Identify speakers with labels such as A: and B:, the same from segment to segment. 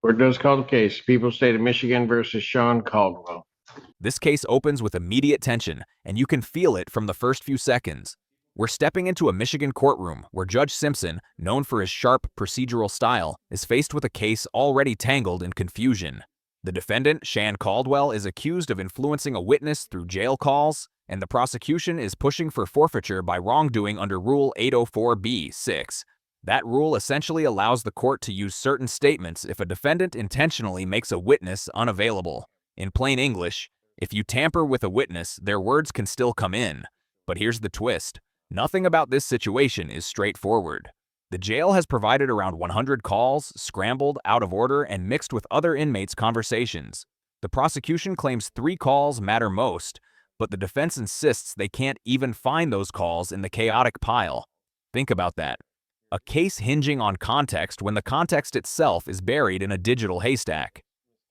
A: Court does call the case. People State of Michigan versus Sean Caldwell.
B: This case opens with immediate tension, and you can feel it from the first few seconds. We're stepping into a Michigan courtroom where Judge Simpson, known for his sharp procedural style, is faced with a case already tangled in confusion. The defendant, Sean Caldwell, is accused of influencing a witness through jail calls, and the prosecution is pushing for forfeiture by wrongdoing under Rule 804b-6. That rule essentially allows the court to use certain statements if a defendant intentionally makes a witness unavailable. In plain English, if you tamper with a witness, their words can still come in. But here's the twist. Nothing about this situation is straightforward. The jail has provided around 100 calls, scrambled, out of order, and mixed with other inmates' conversations. The prosecution claims 3 calls matter most, but the defense insists they can't even find those calls in the chaotic pile. Think about that. A case hinging on context when the context itself is buried in a digital haystack.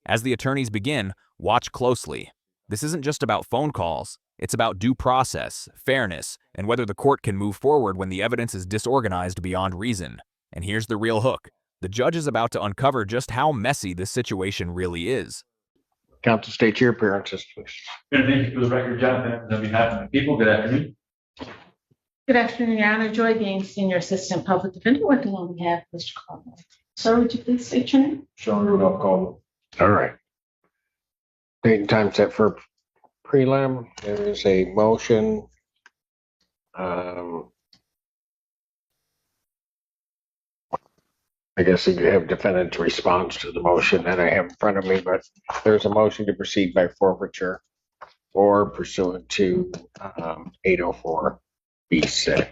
B: As the attorneys begin, watch closely. This isn't just about phone calls. It's about due process, fairness, and whether the court can move forward when the evidence is disorganized beyond reason. And here's the real hook. The judge is about to uncover just how messy this situation really is.
A: Counsel, state your appearances, please.
C: Thank you for the record, Jonathan. On behalf of the people, good afternoon.
D: Good afternoon, Your Honor. Joy being Senior Assistant Public Defender working on behalf of Mr. Caldwell. Sir, would you please state your name?
C: Sean Rudolph Caldwell.
A: All right. Date and time set for prelim. There is a motion. I guess you have defendant's response to the motion that I have in front of me, but there's a motion to proceed by forfeiture or pursuant to 804b-6.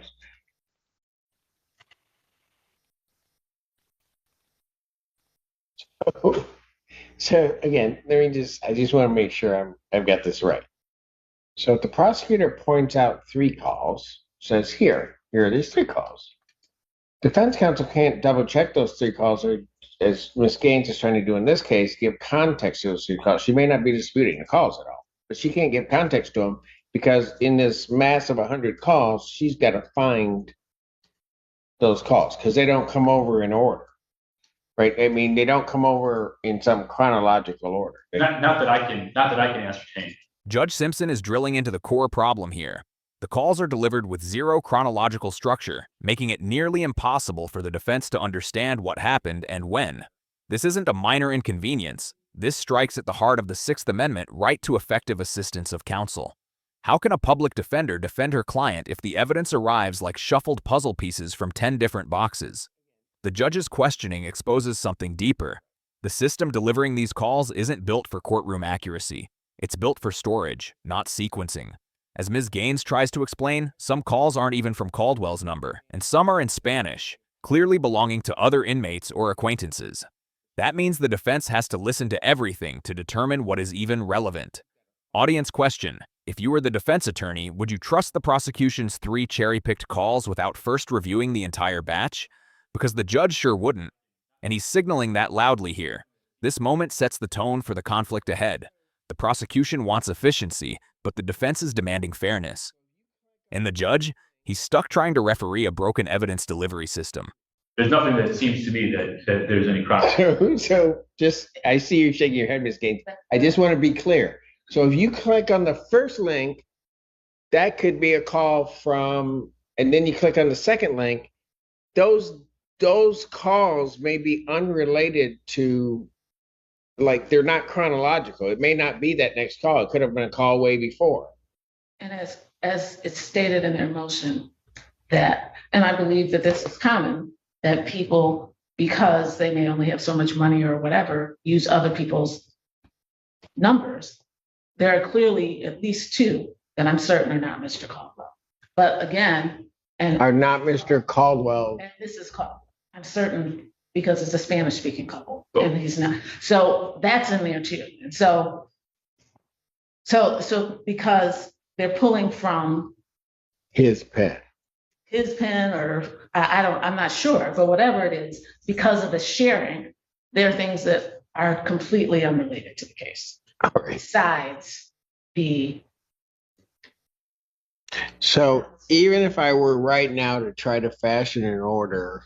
A: So again, I just want to make sure I've got this right. So if the prosecutor points out 3 calls, says here are these 3 calls. Defense counsel can't double check those 3 calls, or as Ms. Gaines is trying to do in this case, give context to those 3 calls. She may not be disputing the calls at all, but she can't give context to them because in this mass of 100 calls, she's got to find those calls because they don't come over in order. Right. I mean, they don't come over in some chronological order.
C: Not that I can ascertain.
B: Judge Simpson is drilling into the core problem here. The calls are delivered with 0 chronological structure, making it nearly impossible for the defense to understand what happened and when. This isn't a minor inconvenience. This strikes at the heart of the Sixth Amendment right to effective assistance of counsel. How can a public defender defend her client if the evidence arrives like shuffled puzzle pieces from 10 different boxes? The judge's questioning exposes something deeper. The system delivering these calls isn't built for courtroom accuracy. It's built for storage, not sequencing. As Ms. Gaines tries to explain, some calls aren't even from Caldwell's number, and some are in Spanish, clearly belonging to other inmates or acquaintances. That means the defense has to listen to everything to determine what is even relevant. Audience question: if you were the defense attorney, would you trust the prosecution's 3 cherry-picked calls without first reviewing the entire batch? Because the judge sure wouldn't, and he's signaling that loudly here. This moment sets the tone for the conflict ahead. The prosecution wants efficiency, but the defense is demanding fairness. And the judge? He's stuck trying to referee a broken evidence delivery system.
C: There's nothing that seems to me that there's any crime.
A: I see you shaking your head, Ms. Gaines. I just want to be clear. So if you click on the first link, that could be a call from, and then you click on the second link, those calls may be unrelated to, like, they're not chronological. It may not be that next call. It could have been a call way before.
D: And as it's stated in their motion, that, and I believe that this is common, that people, because they may only have so much money or whatever, use other people's numbers. There are clearly at least 2 that I'm certain are not Mr. Caldwell. But again, and
A: Are not Mr. Caldwell.
D: and this is Caldwell. I'm certain because it's a Spanish-speaking couple, and he's not. So that's in there too. And so because they're pulling from
A: His pen.
D: or I'm not sure, but whatever it is, because of the sharing, there are things that are completely unrelated to the case.
A: All right.
D: Besides the.
A: So even if I were right now to try to fashion an order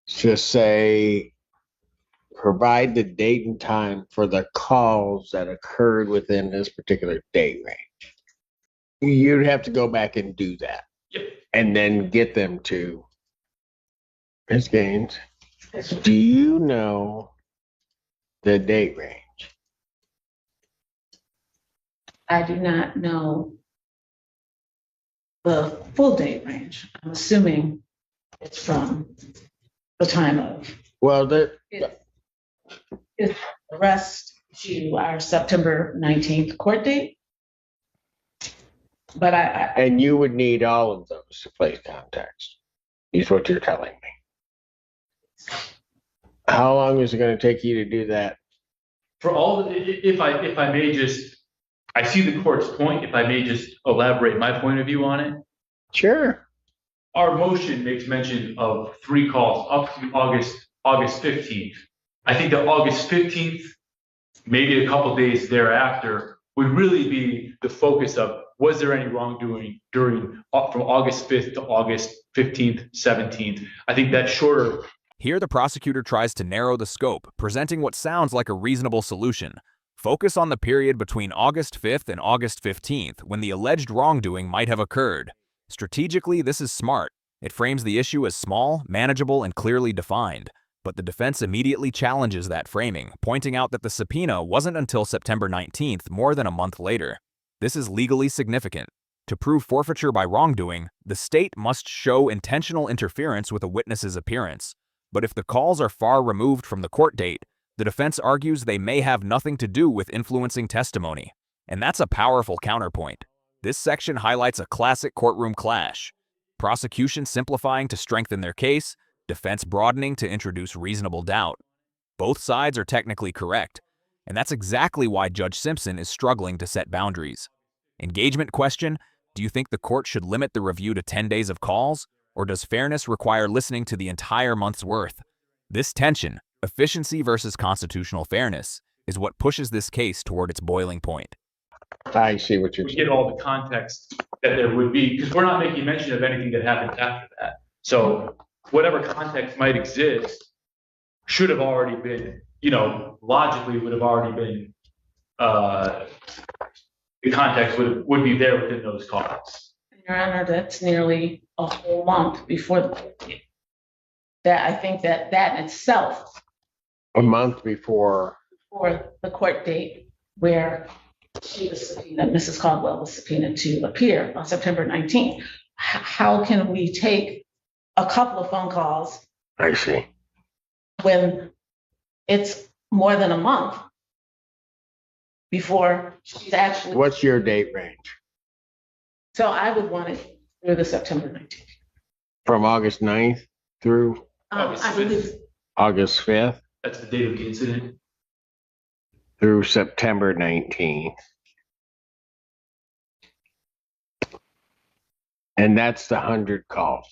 A: to say provide the date and time for the calls that occurred within this particular date range. You'd have to go back and do that.
C: Yep.
A: And then get them to Ms. Gaines. Do you know the date range?
D: I do not know the full date range. I'm assuming it's from the time of.
A: Well,
D: If the rest to our September 19th court date. But
A: and you would need all of those to place context, is what you're telling me. How long is it going to take you to do that?
C: For all, if I may just, I see the court's point, if I may just elaborate my point of view on it.
A: Sure.
C: Our motion makes mention of 3 calls up to August 15th. I think that August 15th, maybe a couple days thereafter, would really be the focus of, was there any wrongdoing from August 5th to August 15th, 17th? I think that's shorter.
B: Here the prosecutor tries to narrow the scope, presenting what sounds like a reasonable solution. Focus on the period between August 5th and August 15th, when the alleged wrongdoing might have occurred. Strategically, this is smart. It frames the issue as small, manageable, and clearly defined. But the defense immediately challenges that framing, pointing out that the subpoena wasn't until September 19th, more than a month later. This is legally significant. To prove forfeiture by wrongdoing, the state must show intentional interference with a witness's appearance. But if the calls are far removed from the court date, the defense argues they may have nothing to do with influencing testimony. And that's a powerful counterpoint. This section highlights a classic courtroom clash. Prosecution simplifying to strengthen their case, defense broadening to introduce reasonable doubt. Both sides are technically correct, and that's exactly why Judge Simpson is struggling to set boundaries. Engagement question: do you think the court should limit the review to 10 days of calls, or does fairness require listening to the entire month's worth? This tension, efficiency versus constitutional fairness, is what pushes this case toward its boiling point.
A: I see what you're
C: We
A: saying.
C: get all the context that there would be, because we're not making mention of anything that happened after that. So whatever context might exist should have already been, logically would have already been, the context would be there within those calls.
D: Your Honor, that's nearly a whole month before the court date. That I think that in itself,
A: A month before.
D: for the court date where she was subpoenaed, Mrs. Caldwell was subpoenaed to appear on September 19th. How can we take a couple of phone calls
A: I see.
D: when it's more than a month before she's actually?
A: What's your date range?
D: So I would want it through the September 19th.
A: From August 9th through
C: August
D: I believe
C: 5th.
A: August 5th
C: That's the date of the incident.
A: through September 19th. And that's the 100 calls.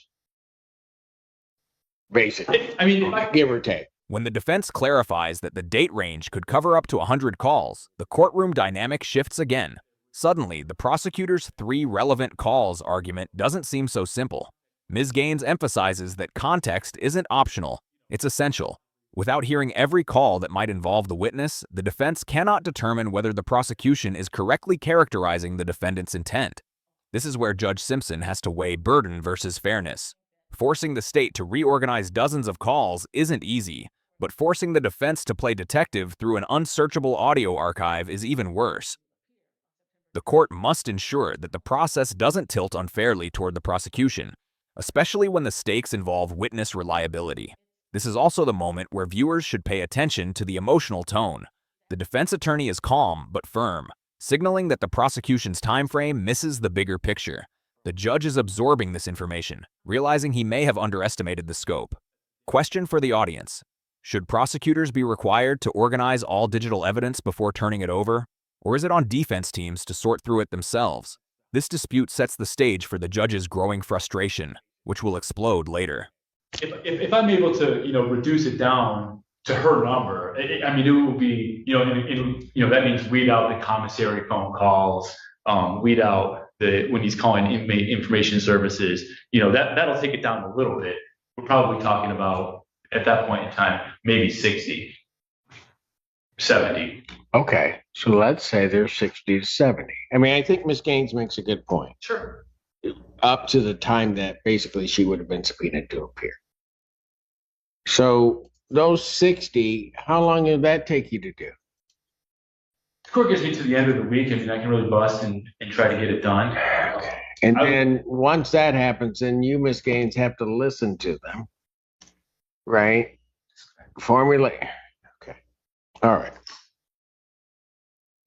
A: Basically,
C: I mean, if I
A: give or take.
B: When the defense clarifies that the date range could cover up to 100 calls, the courtroom dynamic shifts again. Suddenly, the prosecutor's 3 relevant calls argument doesn't seem so simple. Ms. Gaines emphasizes that context isn't optional, it's essential. Without hearing every call that might involve the witness, the defense cannot determine whether the prosecution is correctly characterizing the defendant's intent. This is where Judge Simpson has to weigh burden versus fairness. Forcing the state to reorganize dozens of calls isn't easy, but forcing the defense to play detective through an unsearchable audio archive is even worse. The court must ensure that the process doesn't tilt unfairly toward the prosecution, especially when the stakes involve witness reliability. This is also the moment where viewers should pay attention to the emotional tone. The defense attorney is calm but firm, signaling that the prosecution's time frame misses the bigger picture. The judge is absorbing this information, realizing he may have underestimated the scope. Question for the audience: should prosecutors be required to organize all digital evidence before turning it over? Or is it on defense teams to sort through it themselves? This dispute sets the stage for the judge's growing frustration, which will explode later.
C: if I'm able to, reduce it down to her number, it will be, that means weed out the commissary phone calls, weed out when he's calling inmate information services, that'll take it down a little bit. We're probably talking about, at that point in time, maybe 60. 70.
A: Okay, so let's say there's 60 to 70. I mean, I think Ms. Gaines makes a good point.
C: Sure.
A: Up to the time that basically she would have been subpoenaed to appear. So those 60, how long did that take you to do?
C: The court gives me to the end of the week. I mean, I can really bust and try to get it done.
A: And then once that happens, then you, Ms. Gaines, have to listen to them, right? Formulate. Okay. All right.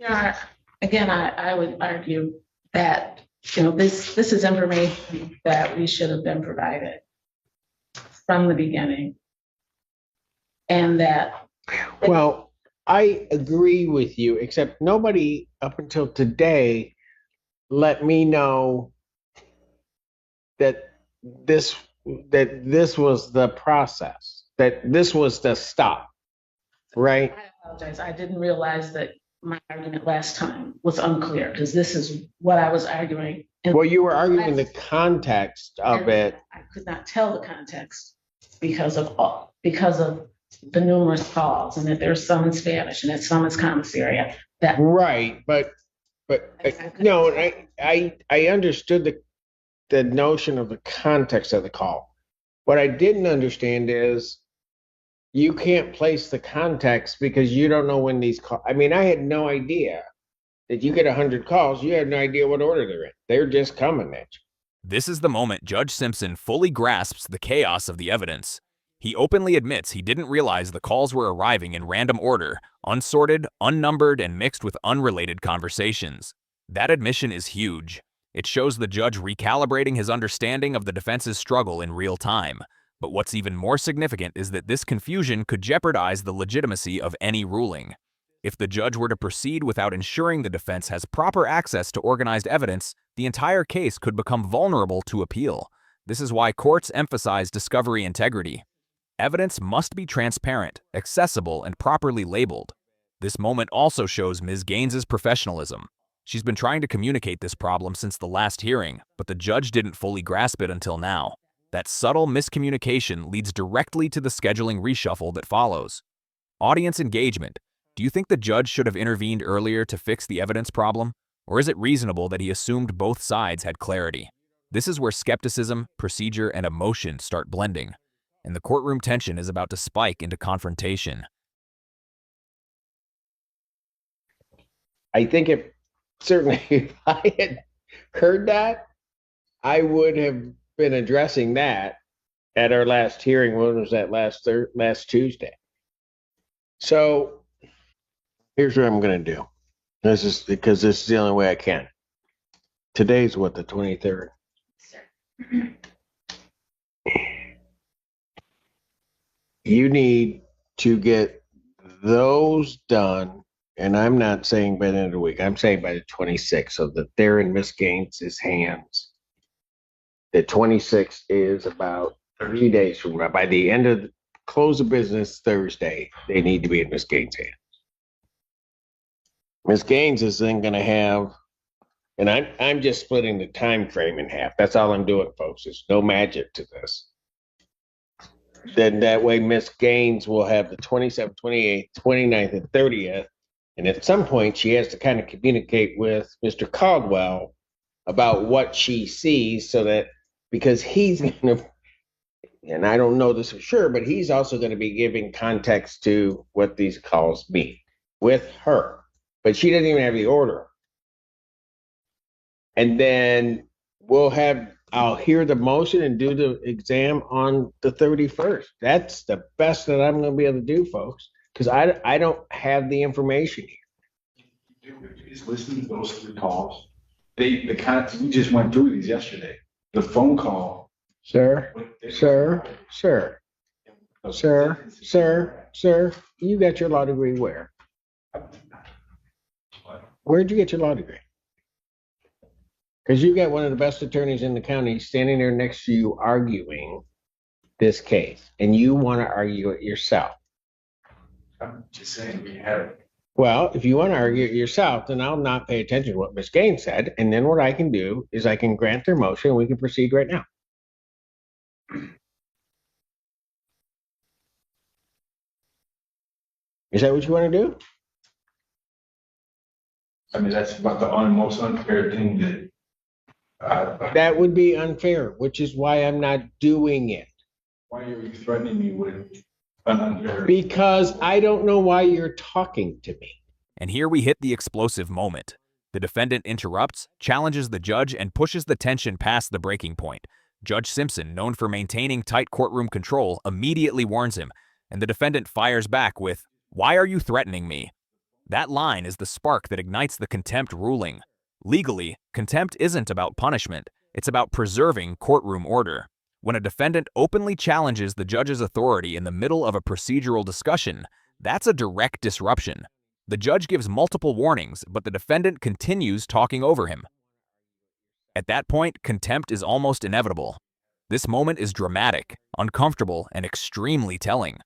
D: Yeah, again, I would argue that, this is information that we should have been provided from the beginning. And that.
A: Well, I agree with you, except nobody up until today let me know that this was the process, that this was the stop, right?
D: I apologize. I didn't realize that my argument last time was unclear, because this is what I was arguing.
A: Well, you were arguing the context of it.
D: I could not tell the context because of the numerous calls, and that there's some in Spanish and that some is commissary. That
A: right, but no, I understood the notion of the context of the call. What I didn't understand is you can't place the context because you don't know when these calls. I mean, I had no idea that you get 100 calls. You have no idea what order they're in. They're just coming at you.
B: This is the moment Judge Simpson fully grasps the chaos of the evidence. He openly admits he didn't realize the calls were arriving in random order, unsorted, unnumbered, and mixed with unrelated conversations. That admission is huge. It shows the judge recalibrating his understanding of the defense's struggle in real time. But what's even more significant is that this confusion could jeopardize the legitimacy of any ruling. If the judge were to proceed without ensuring the defense has proper access to organized evidence, the entire case could become vulnerable to appeal. This is why courts emphasize discovery integrity. Evidence must be transparent, accessible, and properly labeled. This moment also shows Ms. Gaines's professionalism. She's been trying to communicate this problem since the last hearing, but the judge didn't fully grasp it until now. That subtle miscommunication leads directly to the scheduling reshuffle that follows. Audience engagement. Do you think the judge should have intervened earlier to fix the evidence problem? Or is it reasonable that he assumed both sides had clarity? This is where skepticism, procedure, and emotion start blending, and the courtroom tension is about to spike into confrontation.
A: I think certainly if I had heard that, I would have been addressing that at our last hearing. When was that? Last Tuesday. So here's what I'm going to do. This is because this is the only way I can. Today's what, the 23rd? You need to get those done, and I'm not saying by the end of the week. I'm saying by the 26th, so that they're in Miss Gaines's hands. The 26th is about 3 days from now. By the end of the close of business Thursday, they need to be in Miss Gaines's hands. Miss Gaines is then going to have, and I'm just splitting the time frame in half. That's all I'm doing, folks. There's no magic to this. Then that way Miss Gaines will have the 27th, 28th, 29th, and 30th. And at some point, she has to kind of communicate with Mr. Caldwell about what she sees, so that, because he's going to, and I don't know this for sure, but he's also going to be giving context to what these calls mean with her. But she doesn't even have the order. And then I'll hear the motion and do the exam on the 31st. That's the best that I'm going to be able to do, folks, because I don't have the information here.
E: Is listening to those 3 calls. We just went through these yesterday. The phone call.
A: Sir, you got your law degree where? Where'd you get your law degree? Because you got one of the best attorneys in the county standing there next to you arguing this case, and you want to argue it yourself.
E: I'm just saying we have it.
A: Well, if you want to argue it yourself, then I'll not pay attention to what Ms. Gaines said, and then what I can do is I can grant their motion and we can proceed right now. Is that what you want to do?
E: I mean, that's about the most unfair thing that
A: That would be unfair, which is why I'm not doing it.
E: why are you threatening me with an unfair?
A: Because I don't know why you're talking to me.
B: And here we hit the explosive moment. The defendant interrupts, challenges the judge, and pushes the tension past the breaking point. Judge Simpson, known for maintaining tight courtroom control, immediately warns him, and the defendant fires back with, "Why are you threatening me?" That line is the spark that ignites the contempt ruling. Legally, contempt isn't about punishment, it's about preserving courtroom order. When a defendant openly challenges the judge's authority in the middle of a procedural discussion, that's a direct disruption. The judge gives multiple warnings, but the defendant continues talking over him. At that point, contempt is almost inevitable. This moment is dramatic, uncomfortable, and extremely telling.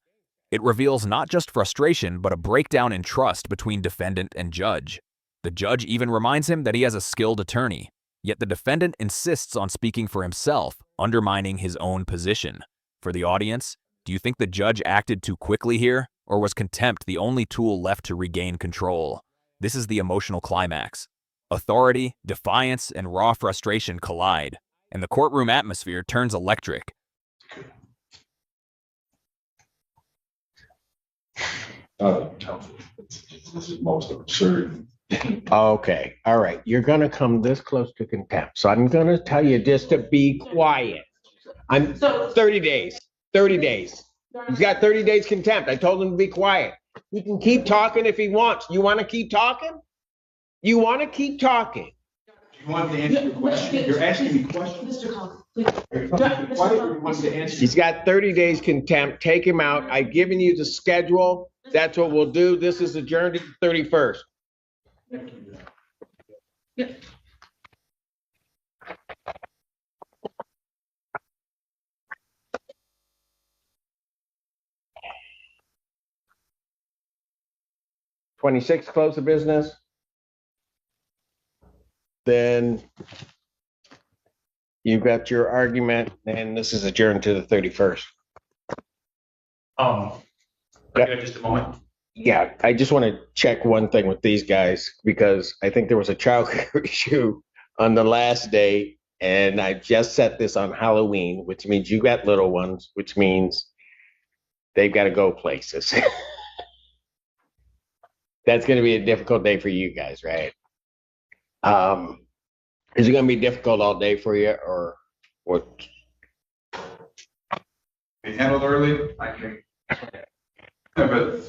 B: It reveals not just frustration, but a breakdown in trust between defendant and judge. The judge even reminds him that he has a skilled attorney, yet the defendant insists on speaking for himself, undermining his own position. For the audience, do you think the judge acted too quickly here, or was contempt the only tool left to regain control? This is the emotional climax. Authority, defiance, and raw frustration collide, and the courtroom atmosphere turns electric.
E: This is most absurd.
A: Okay, all right. You're gonna come this close to contempt, so I'm gonna tell you just to be quiet. I'm 30 days. 30 days. He's got 30 days contempt. I told him to be quiet. He can keep talking if he wants. You want to keep talking? You want to keep talking?
E: You want to answer your question? You're asking me questions.
D: Mr. Collins, please.
E: Why do you want to answer?
A: He's got 30 days contempt. Take him out. I've given you the schedule. That's what we'll do. This is adjourned to the 31st.
D: Yeah.
A: '26, close the business. Then you've got your argument, and this is adjourned to the 31st.
C: Okay, just a moment.
A: Yeah, I just want to check one thing with these guys because I think there was a child care issue on the last day, and I just set this on Halloween, which means you got little ones, which means they've got to go places. That's going to be a difficult day for you guys, right? Is it going to be difficult all day for you, or what?
E: They handled early. I think. But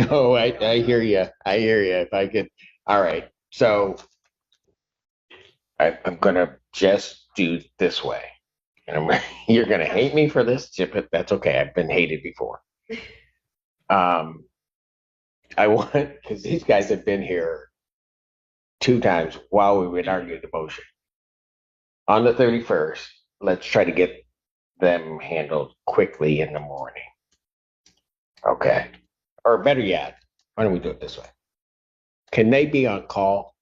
A: No, I hear you. I hear you. If I could, all right. So I'm gonna just do this way, and you're gonna hate me for this, but that's okay. I've been hated before. I want, because these guys have been here 2 times while we've been arguing the motion. On the 31st, let's try to get them handled quickly in the morning. Okay. Or better yet, why don't we do it this way? Can they be on call?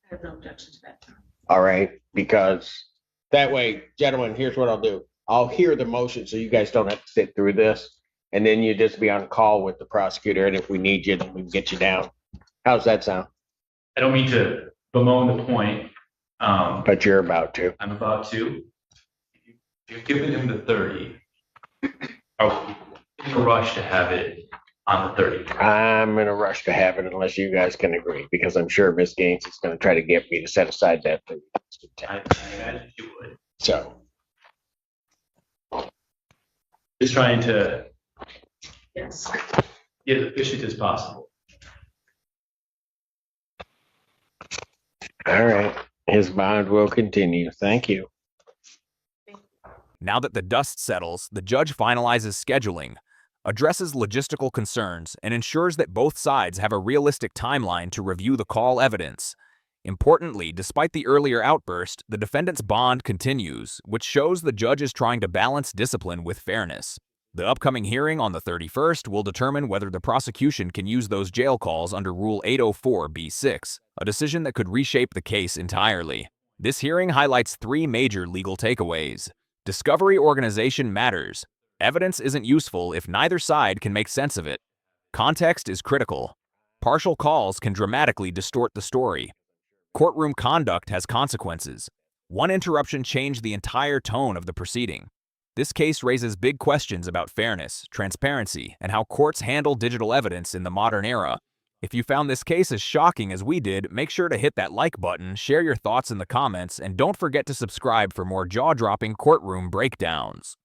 D: I have no objection to that.
A: All right. Because that way, gentlemen, here's what I'll do. I'll hear the motion so you guys don't have to sit through this. And then you just be on call with the prosecutor. And if we need you, then we can get you down. How's that sound?
C: I don't mean to bemoan the point.
A: But you're about to.
C: I'm about to. You've given him the 30. Are we in a rush to have it on the 30?
A: I'm in a rush to have it unless you guys can agree, because I'm sure Miss Gaines is going to try to get me to set aside that 30
C: I imagine you would.
A: So,
C: Just trying to
D: Yes.
C: get as efficient as possible.
A: all right. His bond will continue. Thank you.
B: Now that the dust settles, the judge finalizes scheduling, addresses logistical concerns, and ensures that both sides have a realistic timeline to review the call evidence. Importantly, despite the earlier outburst, the defendant's bond continues, which shows the judge is trying to balance discipline with fairness. The upcoming hearing on the 31st will determine whether the prosecution can use those jail calls under Rule 804(b)(6), a decision that could reshape the case entirely. This hearing highlights 3 major legal takeaways. Discovery organization matters. Evidence isn't useful if neither side can make sense of it. Context is critical. Partial calls can dramatically distort the story. Courtroom conduct has consequences. One interruption changed the entire tone of the proceeding. This case raises big questions about fairness, transparency, and how courts handle digital evidence in the modern era. If you found this case as shocking as we did, make sure to hit that like button, share your thoughts in the comments, and don't forget to subscribe for more jaw-dropping courtroom breakdowns.